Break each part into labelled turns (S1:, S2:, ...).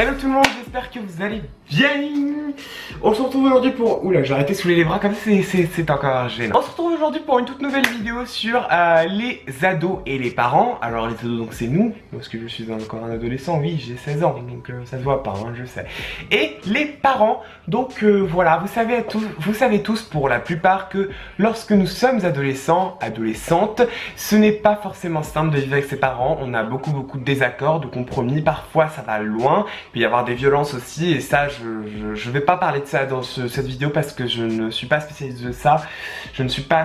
S1: Hello tout le monde, j'espère que vous allez bien. On se retrouve aujourd'hui pour... Oula, j'ai arrêté de soulever les bras comme ça, c'est encore gênant. On se retrouve aujourd'hui pour une toute nouvelle vidéo sur les ados et les parents. Alors les ados, donc c'est nous, parce que je suis encore un adolescent, oui, j'ai 16 ans, donc ça se voit pas, hein, je sais. Et les parents, donc voilà, vous savez tous pour la plupart que lorsque nous sommes adolescents, adolescentes, ce n'est pas forcément simple de vivre avec ses parents. On a beaucoup de désaccords, de compromis, parfois ça va loin. Il peut y avoir des violences aussi, et ça je vais pas parler de ça dans cette vidéo parce que je ne suis pas spécialiste de ça. Je ne suis pas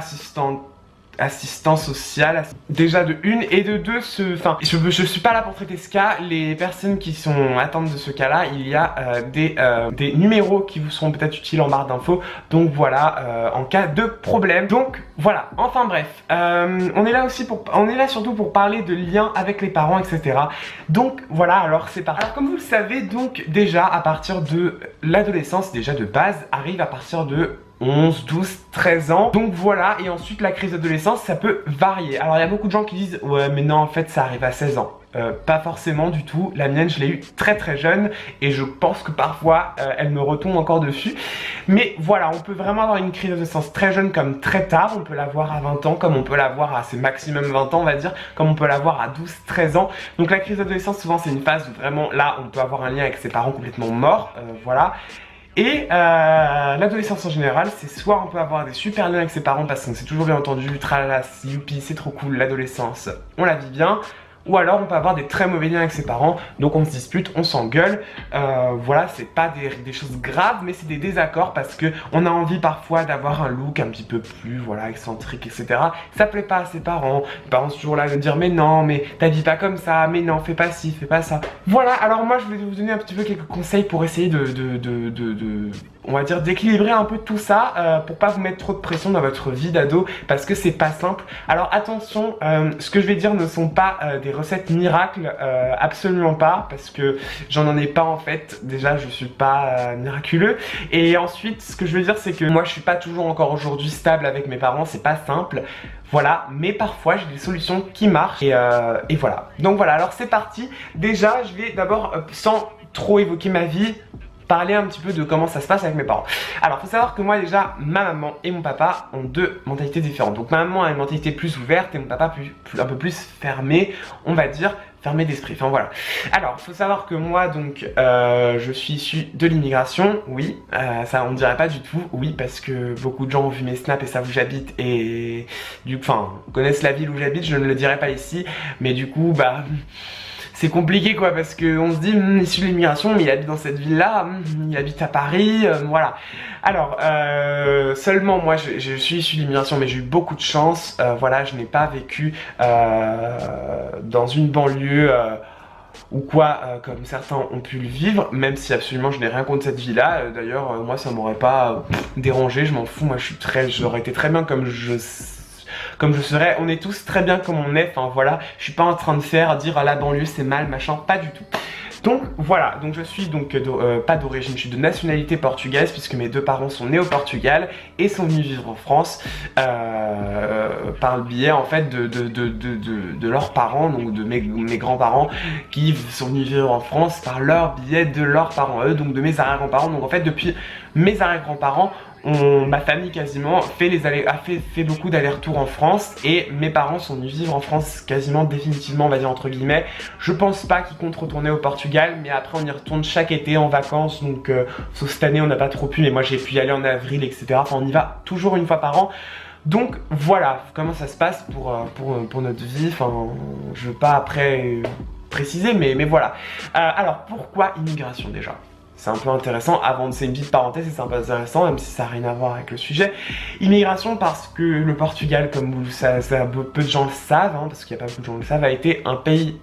S1: assistant social déjà de une, et de deux, je suis pas là pour traiter ce cas. Les personnes qui sont atteintes de ce cas là, il y a des numéros qui vous seront peut-être utiles en barre d'infos, donc voilà, en cas de problème. Donc voilà, enfin bref, on est là surtout pour parler de liens avec les parents, etc. Donc voilà, alors c'est parti. Alors comme vous le savez, donc déjà à partir de l'adolescence, déjà de base, arrive à partir de 11, 12, 13 ans. Donc voilà, et ensuite la crise d'adolescence, ça peut varier. Alors il y a beaucoup de gens qui disent ouais mais non, en fait ça arrive à 16 ans. Pas forcément du tout. La mienne, je l'ai eu très jeune, et je pense que parfois elle me retombe encore dessus. Mais voilà, on peut vraiment avoir une crise d'adolescence très jeune comme très tard. On peut l'avoir à 20 ans, comme on peut l'avoir à ses maximum 20 ans, on va dire, comme on peut l'avoir à 12, 13 ans. Donc la crise d'adolescence, souvent c'est une phase où vraiment là on peut avoir un lien avec ses parents complètement morts, voilà. Et l'adolescence en général, c'est soit on peut avoir des super liens avec ses parents parce qu'on s'est toujours bien entendu, tralala, youpi, c'est trop cool, l'adolescence, on la vit bien. Ou alors on peut avoir des très mauvais liens avec ses parents, donc on se dispute, on s'engueule, voilà, c'est pas des choses graves, mais c'est des désaccords parce que on a envie parfois d'avoir un look un petit peu plus, voilà, excentrique, etc. Ça plaît pas à ses parents, les parents sont toujours là de dire mais non, mais t'habilles pas comme ça, mais non, fais pas ci, fais pas ça. Voilà, alors moi je vais vous donner un petit peu quelques conseils pour essayer on va dire d'équilibrer un peu tout ça, pour pas vous mettre trop de pression dans votre vie d'ado, parce que c'est pas simple. Alors attention, ce que je vais dire ne sont pas des recettes miracles, absolument pas, parce que j'en ai pas en fait. Déjà je suis pas miraculeux, et ensuite ce que je veux dire c'est que moi je suis pas toujours encore aujourd'hui stable avec mes parents, c'est pas simple. Voilà, mais parfois j'ai des solutions qui marchent, et voilà. Donc voilà, alors c'est parti. Déjà je vais d'abord, sans trop évoquer ma vie, parler un petit peu de comment ça se passe avec mes parents. Alors faut savoir que moi déjà, ma maman et mon papa ont deux mentalités différentes. Donc ma maman a une mentalité plus ouverte et mon papa un peu plus fermé, on va dire, fermé d'esprit, enfin voilà. Alors faut savoir que moi donc je suis issu de l'immigration, oui, ça on ne dirait pas du tout, oui, parce que beaucoup de gens ont vu mes snaps et savent où j'habite, et connaissent la ville où j'habite, je ne le dirai pas ici, mais du coup bah... c'est compliqué quoi, parce qu'on se dit issu de l'immigration, mais il habite dans cette ville là, il habite à Paris, voilà. Alors seulement moi je suis issu de l'immigration, mais j'ai eu beaucoup de chance, voilà, je n'ai pas vécu dans une banlieue ou quoi, comme certains ont pu le vivre, même si absolument je n'ai rien contre cette vie là. D'ailleurs moi ça m'aurait pas dérangé, je m'en fous, moi j'aurais été très bien comme je serais, on est tous très bien comme on est, enfin voilà, je suis pas en train de dire ah, la banlieue c'est mal, machin, pas du tout. Donc voilà, donc je suis donc pas d'origine, je suis de nationalité portugaise puisque mes deux parents sont nés au Portugal et sont venus vivre en France par le biais en fait de leurs parents, donc de mes grands-parents qui sont venus vivre en France par leur biais de leurs parents, eux, donc de mes arrière-grands-parents. Donc en fait depuis mes arrière-grands-parents, ma famille quasiment a fait beaucoup d'allers-retours en France, et mes parents sont venus vivre en France quasiment définitivement, on va dire entre guillemets. Je pense pas qu'ils comptent retourner au Portugal, mais après on y retourne chaque été en vacances, donc sauf cette année on n'a pas trop pu, mais moi j'ai pu y aller en avril, etc. Enfin on y va toujours une fois par an. Donc voilà comment ça se passe pour notre vie. Enfin je veux pas après préciser, mais voilà. Alors pourquoi immigration déjà? C'est un peu intéressant, c'est une petite parenthèse et c'est un peu intéressant, même si ça n'a rien à voir avec le sujet. Immigration parce que le Portugal, comme peu de gens le savent, hein, parce qu'il n'y a pas beaucoup de gens qui le savent, a été un pays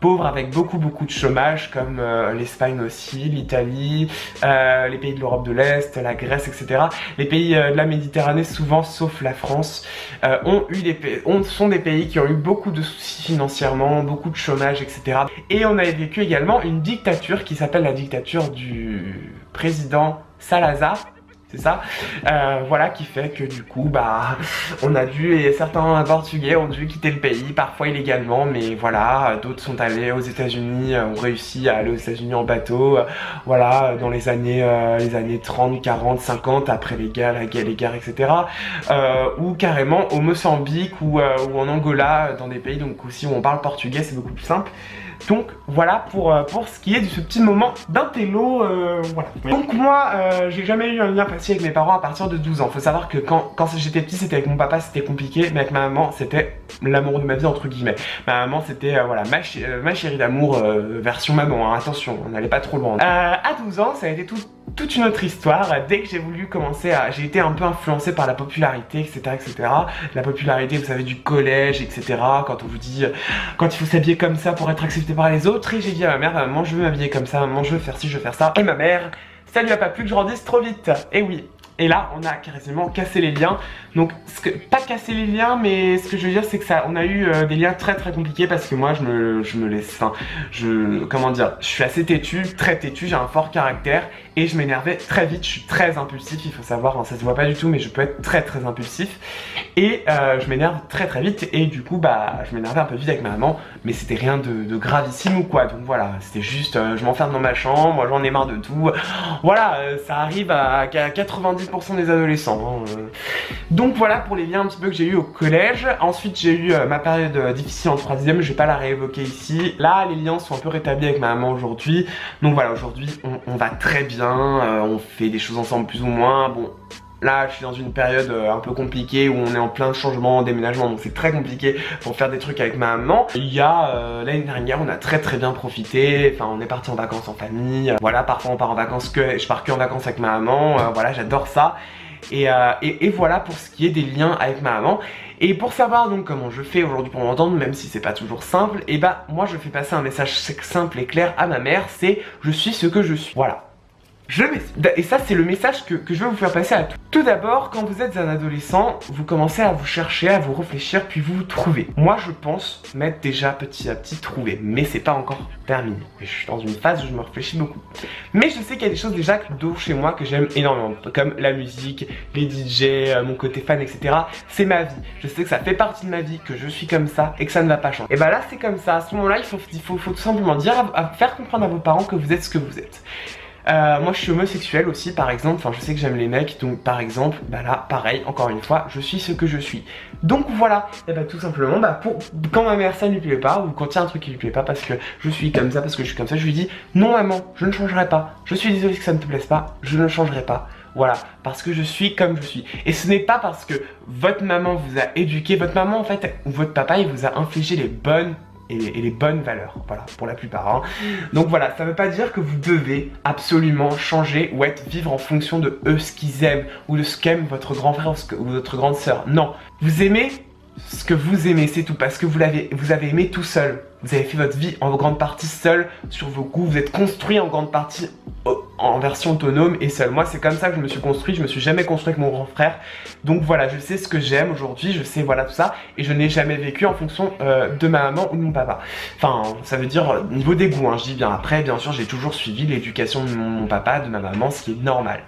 S1: pauvre avec beaucoup de chômage, comme l'Espagne aussi, l'Italie, les pays de l'Europe de l'Est, la Grèce, etc. Les pays de la Méditerranée, souvent, sauf la France, sont des pays qui ont eu beaucoup de soucis financièrement, beaucoup de chômage, etc. Et on a vécu également une dictature qui s'appelle la dictature du président Salazar, c'est ça, voilà, qui fait que du coup bah on a dû, et certains Portugais ont dû quitter le pays, parfois illégalement, mais voilà, d'autres sont allés aux États-Unis, ont réussi à aller aux États-Unis en bateau, voilà, dans les années 30, 40, 50, après les guerres, etc. Ou carrément au Mozambique ou en Angola, dans des pays donc aussi où on parle portugais, c'est beaucoup plus simple. Donc voilà pour ce qui est de ce petit moment d'intello, voilà. Donc moi j'ai jamais eu un lien facile avec mes parents à partir de 12 ans. Faut savoir que quand j'étais petit, c'était avec mon papa, c'était compliqué, mais avec ma maman c'était l'amour de ma vie entre guillemets. Ma maman c'était voilà, ma chérie d'amour version maman, hein, attention, on n'allait pas trop loin. À 12 ans ça a été toute une autre histoire. Dès que j'ai voulu commencer à... J'ai été un peu influencé par la popularité, etc. La popularité, vous savez, du collège, etc. Quand on vous dit... Quand il faut s'habiller comme ça pour être accepté par les autres. Et j'ai dit à ma mère, maman, je veux m'habiller comme ça, maman, je veux faire ci, je veux faire ça. Et ma mère, ça lui a pas plu que je grandisse trop vite. Et oui. Et là, on a quasiment cassé les liens. Donc, pas casser les liens, mais ce que je veux dire, c'est que on a eu des liens très compliqués parce que moi, je me laisse, enfin, comment dire, je suis assez têtu, très têtu, j'ai un fort caractère et je m'énervais très vite. Je suis très impulsif, il faut savoir, hein, ça se voit pas du tout, mais je peux être très impulsif et je m'énerve très vite et du coup, bah, je m'énervais un peu vite avec ma maman, mais c'était rien de gravissime ou quoi. Donc voilà, c'était juste, je m'enferme dans ma chambre, moi j'en ai marre de tout. Voilà, ça arrive à 90% des adolescents. Hein. Donc voilà pour les liens un petit peu que j'ai eu au collège. Ensuite j'ai eu ma période difficile en troisième, je vais pas la réévoquer ici. Là les liens sont un peu rétablis avec ma maman aujourd'hui. Donc voilà, aujourd'hui on va très bien, on fait des choses ensemble plus ou moins. Bon, là je suis dans une période un peu compliquée où on est en plein changement, déménagement, donc c'est très compliqué pour faire des trucs avec ma maman. Il y a l'année dernière on a très bien profité, enfin on est parti en vacances en famille, voilà, parfois on part en vacances je pars que en vacances avec ma maman, voilà, j'adore ça. Et voilà pour ce qui est des liens avec ma maman. Et pour savoir donc comment je fais aujourd'hui pour m'entendre, même si c'est pas toujours simple, et bah moi je fais passer un message simple et clair à ma mère, c'est je suis ce que je suis, voilà. Et ça c'est le message que je vais vous faire passer à tous. Tout d'abord, quand vous êtes un adolescent, vous commencez à vous chercher, à vous réfléchir, puis vous vous trouvez. Moi je pense m'être déjà petit à petit trouvé, mais c'est pas encore terminé. Je suis dans une phase où je me réfléchis beaucoup. Mais je sais qu'il y a des choses déjà chez moi que j'aime énormément, comme la musique, les DJ, mon côté fan, etc. C'est ma vie. Je sais que ça fait partie de ma vie, que je suis comme ça et que ça ne va pas changer. Et bah là c'est comme ça, à ce moment-là il faut tout simplement dire, faire comprendre à vos parents que vous êtes ce que vous êtes. Moi je suis homosexuel aussi par exemple, enfin je sais que j'aime les mecs, donc par exemple, bah là pareil, encore une fois, je suis ce que je suis. Donc voilà, et bah tout simplement, bah quand ma mère ça ne lui plaît pas, ou quand il y a un truc qui lui plaît pas parce que je suis comme ça, parce que je suis comme ça, je lui dis non maman, je ne changerai pas, je suis désolé que ça ne te plaise pas, je ne changerai pas. Voilà, parce que je suis comme je suis. Et ce n'est pas parce que votre maman vous a éduqué, votre maman en fait, ou votre papa il vous a infligé les bonnes et les bonnes valeurs, voilà, pour la plupart. Hein. Donc voilà, ça veut pas dire que vous devez absolument changer ou vivre en fonction de eux, ce qu'ils aiment, ou de ce qu'aime votre grand frère ou votre grande sœur. Non, vous aimez ce que vous aimez, c'est tout, parce que vous avez aimé tout seul. Vous avez fait votre vie en grande partie seul, sur vos goûts, vous êtes construit en grande partie en version autonome et seul. Moi c'est comme ça que je me suis construit, je me suis jamais construit avec mon grand frère. Donc voilà, je sais ce que j'aime aujourd'hui, je sais voilà tout ça, et je n'ai jamais vécu en fonction de ma maman ou de mon papa. Enfin, ça veut dire niveau des goûts, hein, je dis bien. Après, bien sûr, j'ai toujours suivi l'éducation de mon papa, de ma maman, ce qui est normal.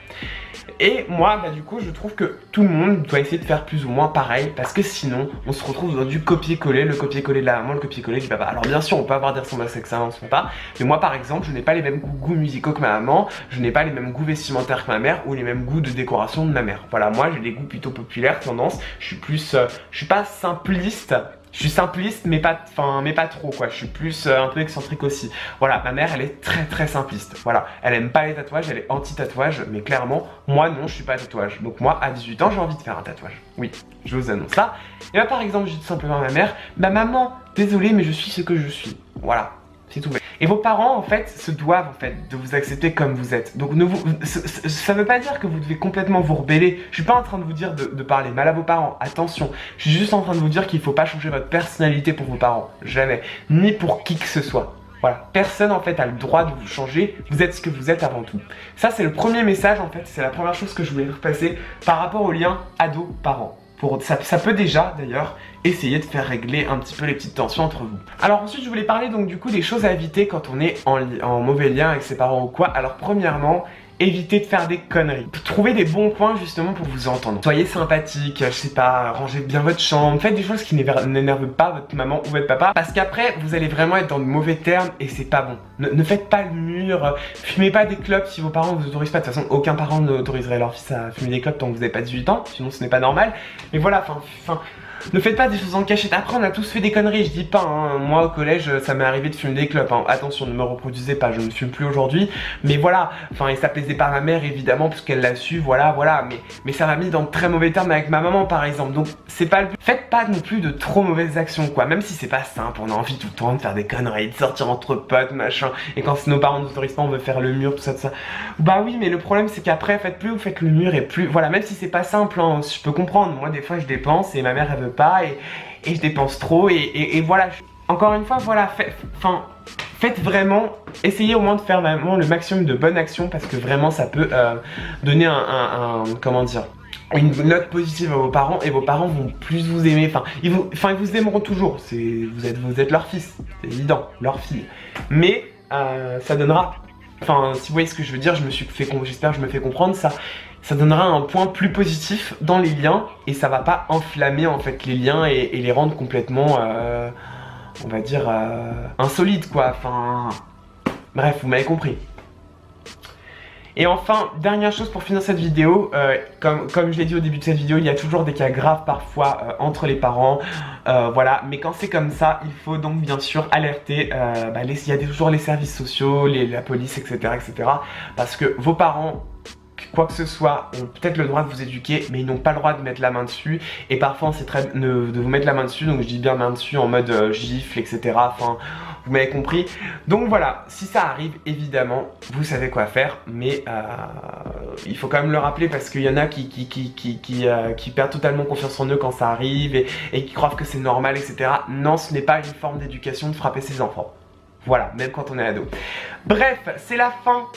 S1: Et moi, bah du coup, je trouve que tout le monde doit essayer de faire plus ou moins pareil, parce que sinon, on se retrouve dans du copier-coller, le copier-coller de la maman, le copier-coller du papa. Alors bien sûr, on peut avoir des ressemblances avec ça, on se fait pas, mais moi par exemple, je n'ai pas les mêmes goûts musicaux que ma maman, je n'ai pas les mêmes goûts vestimentaires que ma mère, ou les mêmes goûts de décoration de ma mère. Voilà, moi j'ai des goûts plutôt populaires, tendance, je suis plus, je suis pas simpliste. Je suis simpliste mais pas trop quoi, je suis plus un peu excentrique aussi. Voilà, ma mère elle est très simpliste. Voilà, elle aime pas les tatouages, elle est anti-tatouage, mais clairement, moi non, je suis pas tatouage. Donc moi, à 18 ans, j'ai envie de faire un tatouage. Oui, je vous annonce ça. Et là par exemple, je dis tout simplement à ma mère, bah maman, désolé mais je suis ce que je suis. Voilà. C'est tout. Et vos parents en fait se doivent en fait de vous accepter comme vous êtes. Donc ça veut pas dire que vous devez complètement vous rebeller. Je suis pas en train de vous dire de parler mal à vos parents, attention. Je suis juste en train de vous dire qu'il faut pas changer votre personnalité pour vos parents, jamais. Ni pour qui que ce soit. Voilà, personne en fait a le droit de vous changer, vous êtes ce que vous êtes avant tout. Ça c'est le premier message en fait, c'est la première chose que je voulais repasser par rapport au lien ado-parent. Ça peut déjà d'ailleurs essayer de faire régler un petit peu les petites tensions entre vous. Alors ensuite je voulais parler donc du coup des choses à éviter quand on est en mauvais lien avec ses parents ou quoi. Alors premièrement, évitez de faire des conneries. Trouvez des bons points justement pour vous entendre. Soyez sympathique, je sais pas, rangez bien votre chambre, faites des choses qui n'énervent pas votre maman ou votre papa, parce qu'après vous allez vraiment être dans de mauvais termes et c'est pas bon. Ne faites pas le mur, fumez pas des clopes si vos parents vous autorisent pas. De toute façon, aucun parent n'autoriserait leur fils à fumer des clopes tant que vous n'avez pas 18 ans, sinon ce n'est pas normal. Mais voilà, enfin. Ne faites pas des choses en cachette. Après on a tous fait des conneries, je dis pas hein. Moi au collège ça m'est arrivé de fumer des clopes hein. Attention, ne me reproduisez pas, je ne fume plus aujourd'hui. Mais voilà, enfin et ça plaisait pas à ma mère évidemment parce qu'elle l'a su, voilà. Mais ça m'a mis dans de très mauvais termes avec ma maman par exemple. Donc c'est pas le but. Faites pas non plus de trop mauvaises actions quoi. Même si c'est pas simple, on a envie tout le temps de faire des conneries, de sortir entre potes, machin. Et quand nos parents nous autorisent pas, on veut faire le mur, tout ça, tout ça. Bah oui, mais le problème c'est qu'après vous faites le mur et plus. Voilà, même si c'est pas simple hein, je peux comprendre. Moi des fois je dépense et ma mère elle veut pas et je dépense trop et voilà. Encore une fois voilà, faites vraiment, essayez au moins de faire vraiment le maximum de bonnes actions parce que vraiment ça peut donner comment dire, une note positive à vos parents et vos parents vont plus vous aimer, ils vous aimeront toujours, vous êtes leur fils, c'est évident, leur fille, mais ça donnera, si vous voyez ce que je veux dire, j'espère que je me fais comprendre, ça donnera un point plus positif dans les liens et ça va pas enflammer en fait les liens et les rendre complètement, on va dire, insolites quoi, bref, vous m'avez compris. Et enfin, dernière chose pour finir cette vidéo, comme je l'ai dit au début de cette vidéo, il y a toujours des cas graves parfois entre les parents, voilà, mais quand c'est comme ça, il faut donc bien sûr alerter, il y a toujours les services sociaux, la police, etc., parce que vos parents, quoi que ce soit, ont peut-être le droit de vous éduquer, mais ils n'ont pas le droit de mettre la main dessus. Et parfois, c'est très de vous mettre la main dessus. Donc, je dis bien main dessus en mode gifle, etc. Vous m'avez compris. Donc voilà, si ça arrive, évidemment, vous savez quoi faire. Mais il faut quand même le rappeler parce qu'il y en a qui perdent totalement confiance en eux quand ça arrive et qui croient que c'est normal, etc. Non, ce n'est pas une forme d'éducation de frapper ses enfants. Voilà, même quand on est ado. Bref, c'est la fin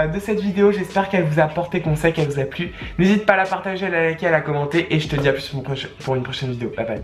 S1: de cette vidéo. J'espère qu'elle vous a apporté conseil, qu'elle vous a plu. N'hésite pas à la partager, à la liker, à la commenter. Et je te dis à plus pour une prochaine vidéo. Bye bye.